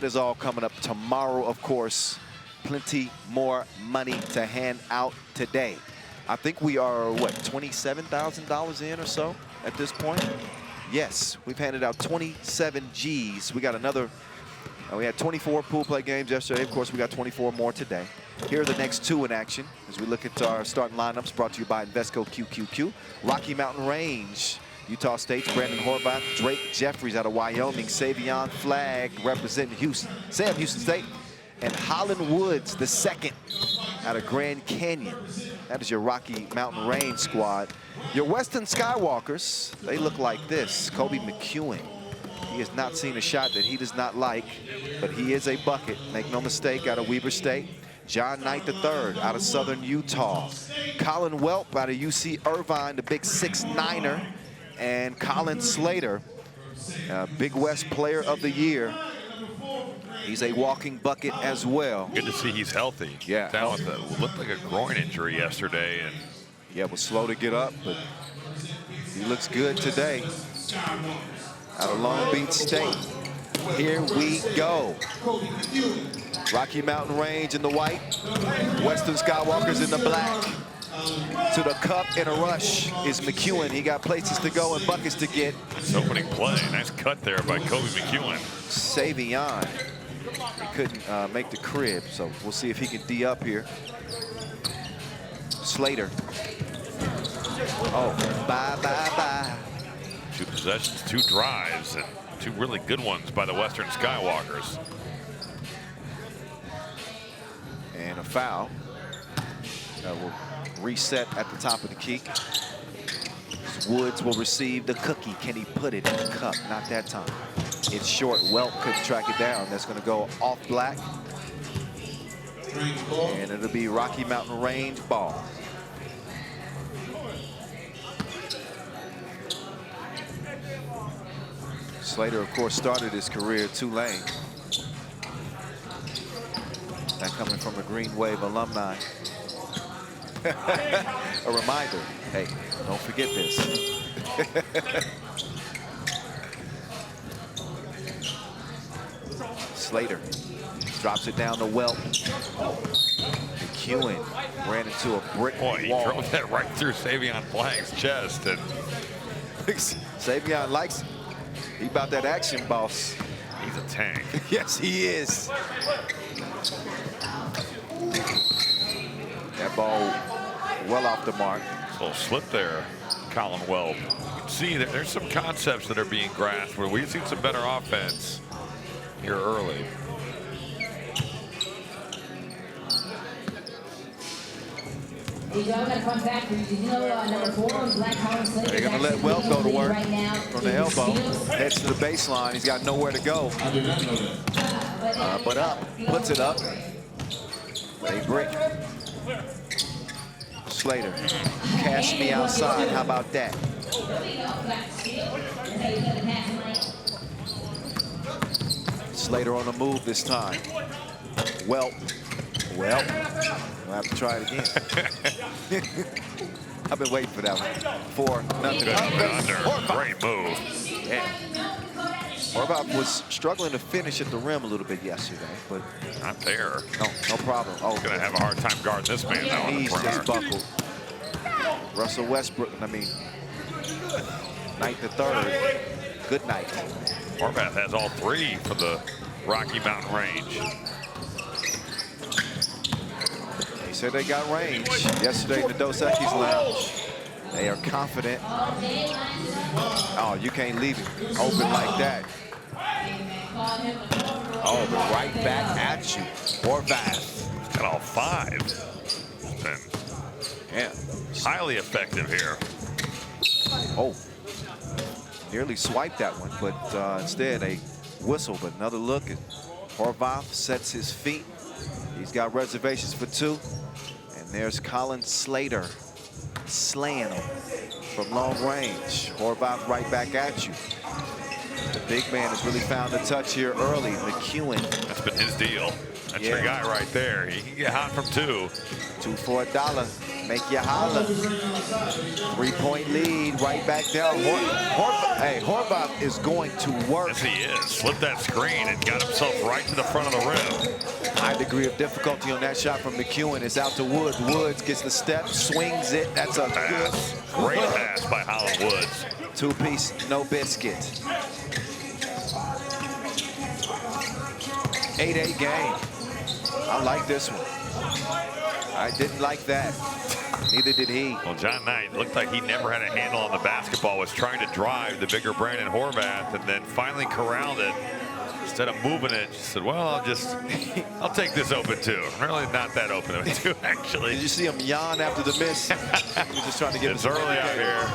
that is all coming up tomorrow, of course. Plenty more money to hand out today. I think we are, what, $27,000 in or so at this point? Yes, we've handed out 27 G's. We got another, we had 24 pool play games yesterday. Of course, we got 24 more today. Here are the next two in action as we look at our starting lineups brought to you by Invesco QQQ. Rocky Mountain Range, Utah State's Brandon Horvath, Drake Jeffries out of Wyoming, Savion Flagg representing Houston State, and Holland Woods, the second, out of Grand Canyon. That is your Rocky Mountain Range squad. Your Western Skywalkers, they look like this. Kobe McEwen, he has not seen a shot that he does not like, but he is a bucket, make no mistake, out of Weber State. John Knight III out of Southern Utah. Colin Welp out of UC Irvine, the big 6'9"er. And Colin Slater, Big West Player of the Year. He's a walking bucket as well. Good to see he's healthy. Yeah. Down with what looked like a groin injury yesterday. And yeah, was slow to get up, but he looks good today. Out of Long Beach State. Here we go. Rocky Mountain Range in the white. Western Skywalkers in the black. To the cup in a rush is McEwen. He got places to go and buckets to get. Nice opening play. Nice cut there by Kobe McEwen. Savion. He couldn't make the crib, so we'll see if he can D up here. Slater. Oh, bye. 2 possessions, 2 drives, and 2 really good ones by the Western Skywalkers. And a foul. Will reset at the top of the key. Woods will receive the cookie. Can he put it in the cup? Not that time. It's short. Welp couldn't track it down. That's going to go off black. And it'll be Rocky Mountain Range ball. Slater, of course, started his career at Tulane. That coming from a Green Wave alumni. A reminder, hey, don't forget this. Slater drops it down to Welp. McEwen ran into a brick wall. He drove that right through Savion Flagg's chest. And Savion likes, he about that action, boss. He's a tank. Yes, he is. That ball well off the mark. A little slip there, Colin Welp. You can see that there's some concepts that are being grasped where we've seen some better offense here early. They're going to let Welp go to work from the elbow. Heads to the baseline. He's got nowhere to go. But up, puts it up. They break. Slater, cash me outside. How about that? Slater on the move this time. Well, we'll have to try it again. I've been waiting for that one. 4-0. Great move. Yeah. Horvath was struggling to finish at the rim a little bit yesterday, but not there. No problem. Oh, he's going to have a hard time guarding this man now. He's just buckled. Russell Westbrook, Knight III. Good night. Horvath has all 3 for the Rocky Mountain Range. He said they got range yesterday in the Dos Equis Lounge. They are confident. Oh, you can't leave it open like that. Oh, but right back at you. Horvath. Got all 5. And yeah. Highly effective here. Oh. Nearly swiped that one, but instead a whistle. But another look at Horvath sets his feet. He's got reservations for 2. And there's Colin Slater slaying him from long range. Horvath right back at you. The big man has really found a touch here early. McEwen. That's been his deal. That's your guy right there. He can get hot from 2. 2 for $1. Make you holler. 3-point lead, right back down. Horvath is going to work. Yes, he is. Slipped that screen and got himself right to the front of the rim. High degree of difficulty on that shot from McEwen. It's out to Woods. Woods gets the step, swings it. That's a Pass. Great pass by Holland Woods. Two-piece, no biscuit. 8-8 game. I like this one. I didn't like that. Neither did he. Well, John Knight looked like he never had a handle on the basketball, was trying to drive the bigger Brandon Horvath, and then finally corralled it. Instead of moving it, just said, well, I'll take this open too. Really not that open too, actually. Did you see him yawn after the miss? He was just trying to get It's early out here.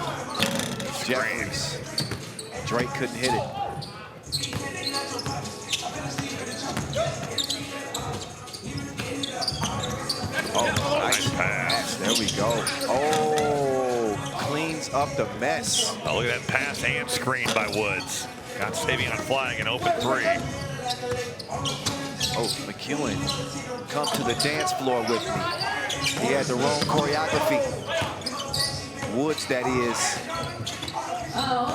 Jeffries. Drake couldn't hit it. Oh, nice pass. There we go. Oh, cleans up the mess. Oh, look at that pass and screen by Woods. Got Savion flying an open three. Oh, McEwen, come to the dance floor with me. He had the wrong choreography. Woods, that is. Oh,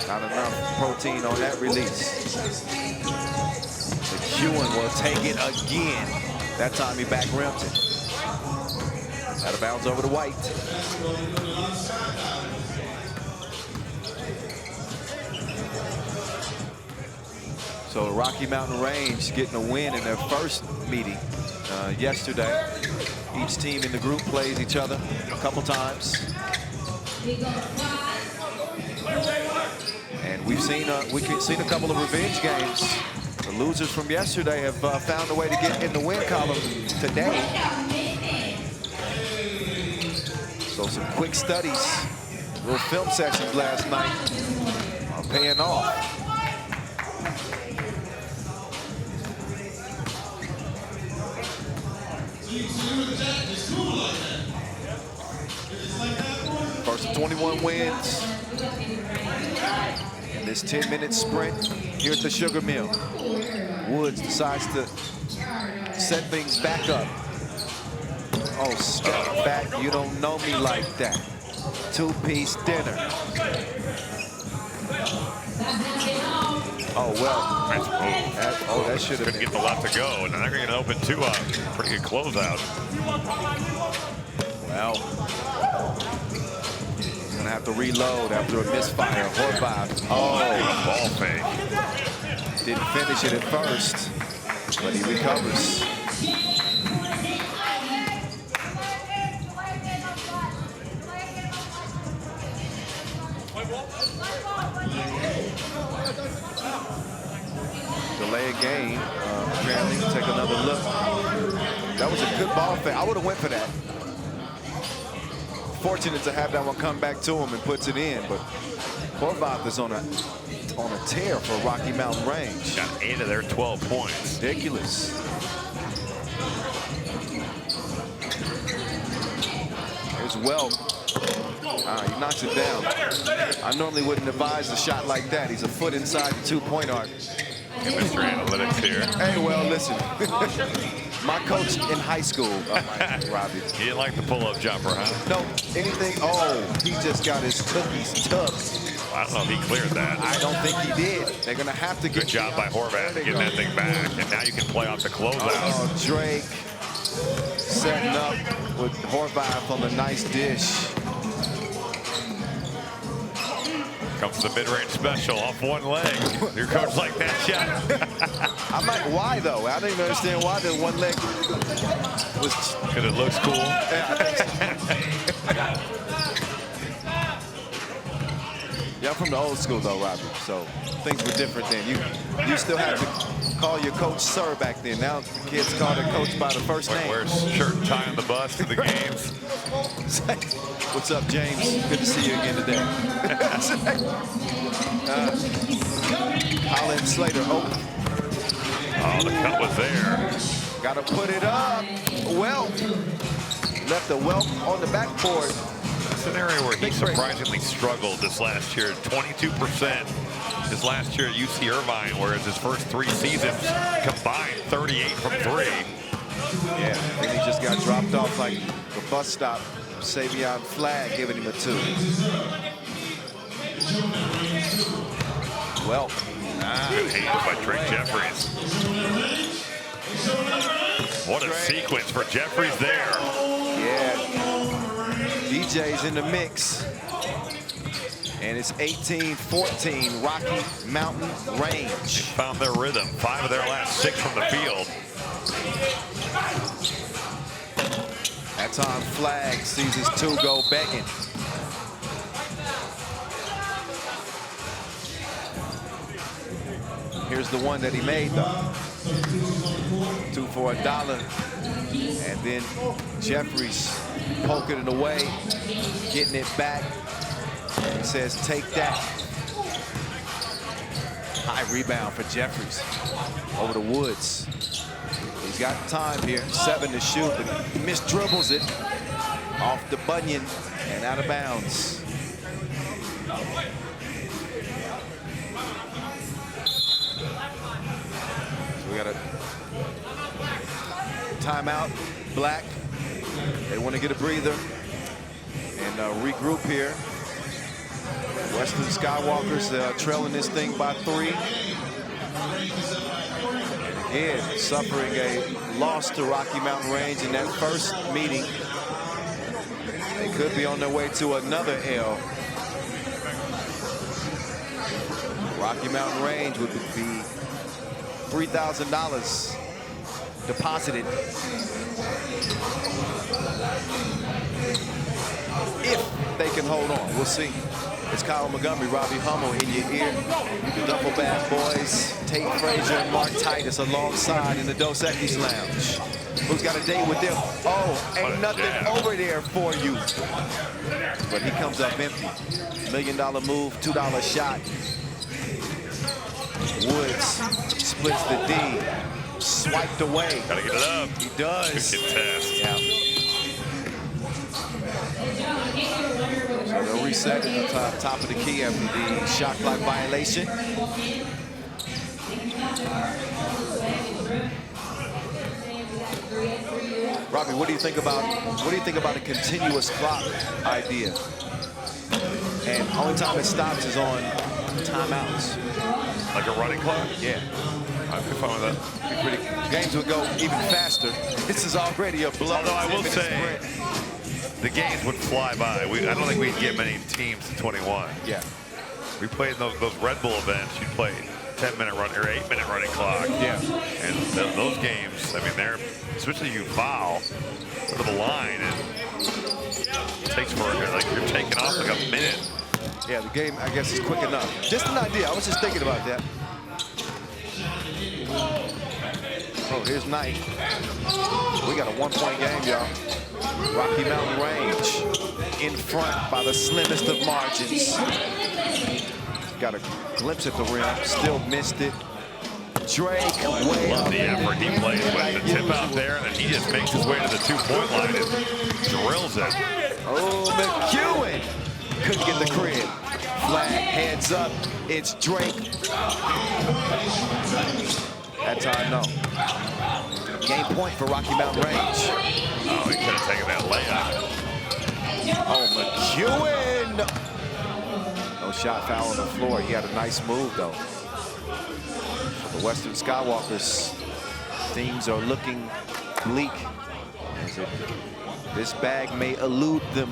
not enough protein on that release. McEwen will take it again. That time he back rimmed it. Out of bounds over to White. So Rocky Mountain Range getting a win in their first meeting yesterday. Each team in the group plays each other a couple times. And we've seen a couple of revenge games. The losers from yesterday have found a way to get in the win column today. So some quick studies, little film sessions last night are paying off. First of 21 wins in this 10-minute sprint here at the Sugar Mill. Woods decides to set things back up. Oh, step back, you don't know me like that. Two-piece dinner. Oh, well. Nice move. That should have Couldn't get the left to go, and they're going to open two up. Pretty good closeout. Well, he's going to have to reload after a misfire. Horvath. Oh, ball fake. Didn't finish it at first, but he recovers. Delay a game, apparently. Take another look. That was a good ball fake. I would have went for that. Fortunate to have that one come back to him and puts it in, but Horvath is on a tear for Rocky Mountain Range. Got 8 of their 12 points. Ridiculous. Here's Welp. He knocks it down. I normally wouldn't advise a shot like that. He's a foot inside the two-point arc. Mr. Analytics here. Hey, well, listen. My coach in high school, Robbie. He didn't like the pull-up jumper, huh? No, anything. Oh, he just got his cookies tucked. I don't know if he cleared that. I don't think he did. They're going to have to get. Good job by Horvath getting that thing back. And now you can play off the closeout. Oh, Drake setting up with Horvath on the nice dish. Comes the mid-range special off one leg. Your coach like that shot. I'm like, why though? I don't even understand why the one leg was. Because it looks cool. Yeah, I think so. Yeah, I'm from the old school though, Robbie. So things were different then. You still had to call your coach sir back then. Now kids call their coach by the first name. Wears shirt and tie on the bus to the games. What's up, James? Good to see you again today. Holland Slater. Oh, the cut was there. Got to put it up. Welp. Left the Welp on the backboard. That's an area where he surprisingly struggled this last year. 22% his last year at UC Irvine, whereas his first 3 seasons combined 38 from 3. Yeah, I think he just got dropped off like the bus stop. Savion Flag giving him a 2. Well, Good hands by Drake Jeffries. What a sequence for Jeffries there. yeah, DJ's in the mix. And it's 18-14, Rocky Mountain Range. They found their rhythm. 5 of their last 6 from the field. That time Flag sees his 2 go begging. Here's the one that he made though. 2 for $1. And then Jeffries poking it away, getting it back. He says, take that. High rebound for Jeffries over the Woods. He's got time here, 7 to shoot, but he misdribbles it off the bunion and out of bounds. So we got a timeout. Black, they want to get a breather and regroup here. Western Skywalkers trailing this thing by 3. And again, suffering a loss to Rocky Mountain Range in that first meeting. They could be on their way to another L. Rocky Mountain Range would be $3,000 deposited if they can hold on. We'll see. It's Kyle Montgomery, Robbie Hummel in your ear. The Duffel Bag Boys, Tate Frazier and Mark Titus alongside in the Dos Equis Lounge. Who's got a date with them? Oh, ain't nothing over there for you. But he comes up empty. $1 million move, $2 shot. Woods splits the D. Swiped away. Gotta get it up. He does. Good contest. Yeah. So they'll reset at the top of the key after the shot clock violation. Robbie, what do you think about a continuous clock idea? And only time it stops is on timeouts. Like a running clock? Yeah. I'd be fine with that. Games would go even faster. This is already a blow. Although I will say, the games would fly by. I don't think we'd get many teams to 21. Yeah. We played those Red Bull events. You played 10-minute run or 8-minute running clock. Yeah. And those games, I mean, they're especially you foul to the line, and it takes for like you're taking off like a minute. Yeah, the game I guess is quick enough. Just an idea. I was just thinking about that. Oh, here's Knight. We got a 1-point game, y'all. Rocky Mountain Range in front by the slimmest of margins. Got a glimpse at the rim, still missed it. Drake way Love up. the effort he plays with the tip out there, and then he just makes his way to the 2-point line and drills it. Oh, McEwen couldn't get the crib. Flag, hands up. It's Drake. That time, no. Game point for Rocky Mountain Range. Oh, he could have taken that layup. Oh, McEwen! No shot foul on the floor. He had a nice move, though. The Western Skywalkers, things are looking bleak. This bag may elude them.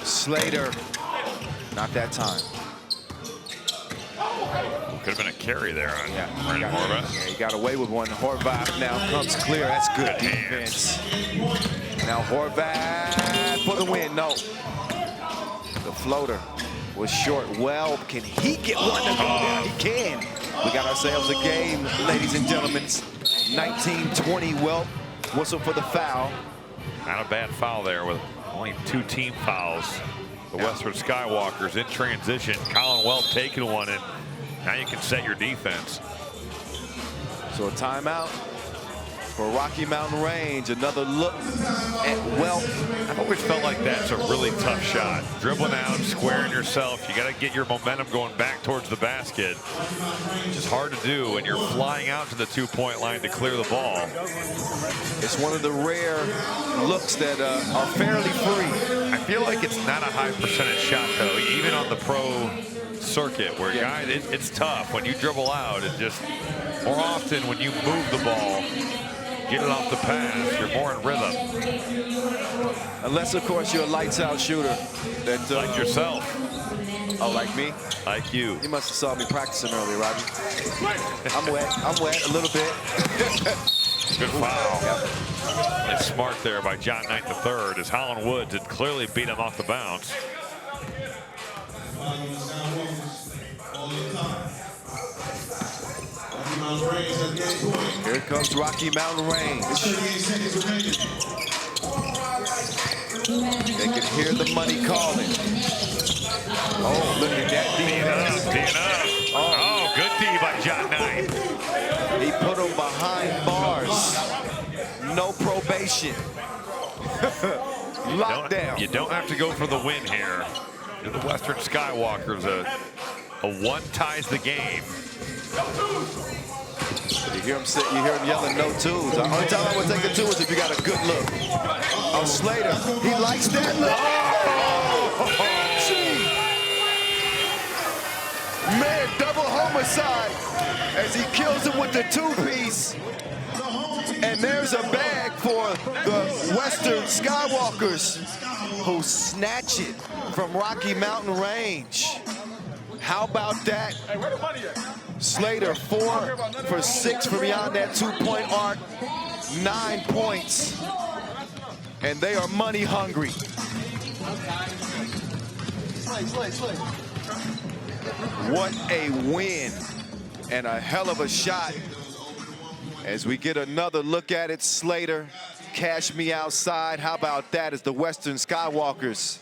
Slater, not that time. Could have been a carry there on Brandon Yeah, Horvath. he got away with one. Horvath now comes clear. That's good defense. Now Horvath for the win. No. The floater was short. Well, can he get one to go down? He can. We got ourselves a game, ladies and gentlemen. 19-20. Well, whistle for the foul. Not a bad foul there with only 2 team fouls. The Western Skywalkers in transition. Colin Welp taking one, and now you can set your defense. So a timeout. for Rocky Mountain Range. Another look at wealth. I've always felt like that's a really tough shot. Dribbling out, squaring yourself. You got to get your momentum going back towards the basket. It's just hard to do when you're flying out to the two-point line to clear the ball. It's one of the rare looks that are fairly free. I feel like it's not a high percentage shot, though, even on the pro circuit, where guys, it's tough when you dribble out. It just more often when you move the ball, get it off the pass, you're more in rhythm. Unless, of course, you're a lights-out shooter. That, like yourself. Oh, like me? Like you. You must have saw me practicing earlier, Robbie. I'm wet a little bit. Good foul. It's smart there by John Knight III, as Holland Woods had clearly beat him off the bounce. Here comes Rocky Mountain Range. They can hear the money calling. Oh, look at that defense. Oh, good D by John Knight. He put him behind bars. No probation. Lockdown. You don't have to go for the win here. You're the Western Skywalkers. A one ties the game. You hear him yelling no twos. The only time I would take a two is if you got a good look. Oh, Slater, he likes that look. Oh, gee. Man, double homicide as he kills him with the two-piece. And there's a bag for the Western Skywalkers, who snatch it from Rocky Mountain Range. How about that? Hey, where the money at? Slater 4 for 6 from beyond that two-point arc, 9 points, and they are money hungry. What a win and a hell of a shot. As we get another look at it, Slater, cash me outside. How about that as the Western Skywalkers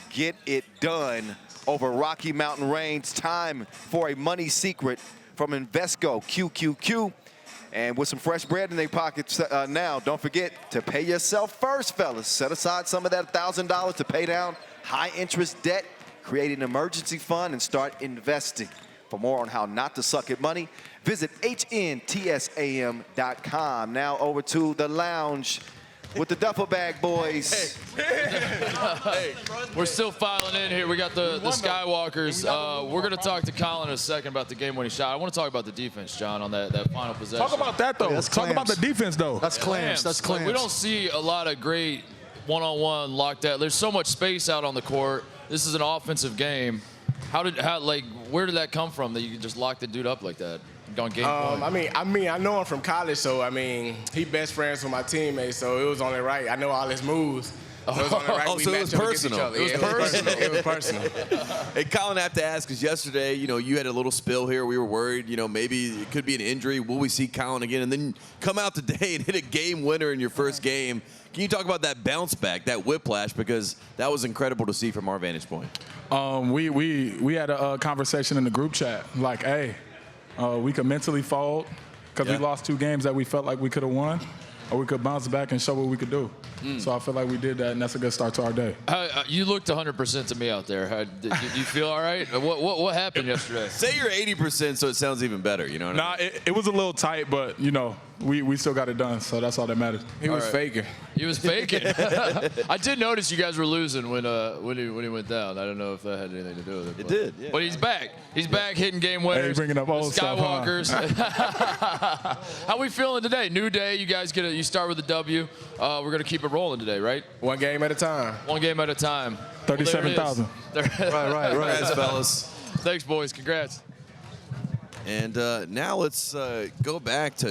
get it done over Rocky Mountain Range. Time for a money secret from Invesco QQQ. And with some fresh bread in their pockets now, don't forget to pay yourself first, fellas. Set aside some of that $1,000 to pay down high-interest debt, create an emergency fund, and start investing. For more on how not to suck at money, visit hntsam.com. Now over to the lounge with the duffel bag boys. Hey, we're still filing in here. We got the Skywalkers. We're going to talk to Colin in a second about the game-winning shot. I want to talk about the defense, John, on that final possession. Talk about that, though. Talk about the defense, though. That's clamps. That's clamps. Like, we don't see a lot of great one-on-one lockdown. There's so much space out on the court. This is an offensive game. Where did that come from that you could just lock the dude up like that? On game point? I know him from college, so he best friends with my teammates, so it was only right. I know all his moves. So it was only right so it was personal. It was personal. Hey, Colin, I have to ask, because yesterday, you had a little spill here. We were worried, maybe it could be an injury. Will we see Colin again? And then come out today and hit a game winner in your first game. Can you talk about that bounce back, that whiplash, because that was incredible to see from our vantage point? We had a conversation in the group chat, like, hey, we could mentally fold because we lost 2 games that we felt like we could have won, or we could bounce back and show what we could do. So I feel like we did that, and that's a good start to our day. You looked 100% to me out there. Did you feel all right? What happened yesterday? Say you're 80%, so it sounds even better. You know what I mean? It was a little tight, but we still got it done, so that's all that matters. He was faking. He was faking. I did notice you guys were losing when he went down. I don't know if that had anything to do with it. It did, yeah. But he's back. He's back hitting game winners. Hey, bringing up old Skywalkers. stuff, huh? How we feeling today? New day. You guys you start with a W. We're gonna keep it rolling today, right? One game at a time. One game at a time. 37,000. Right. Congrats, fellas. Thanks, boys. Congrats. And now let's go back to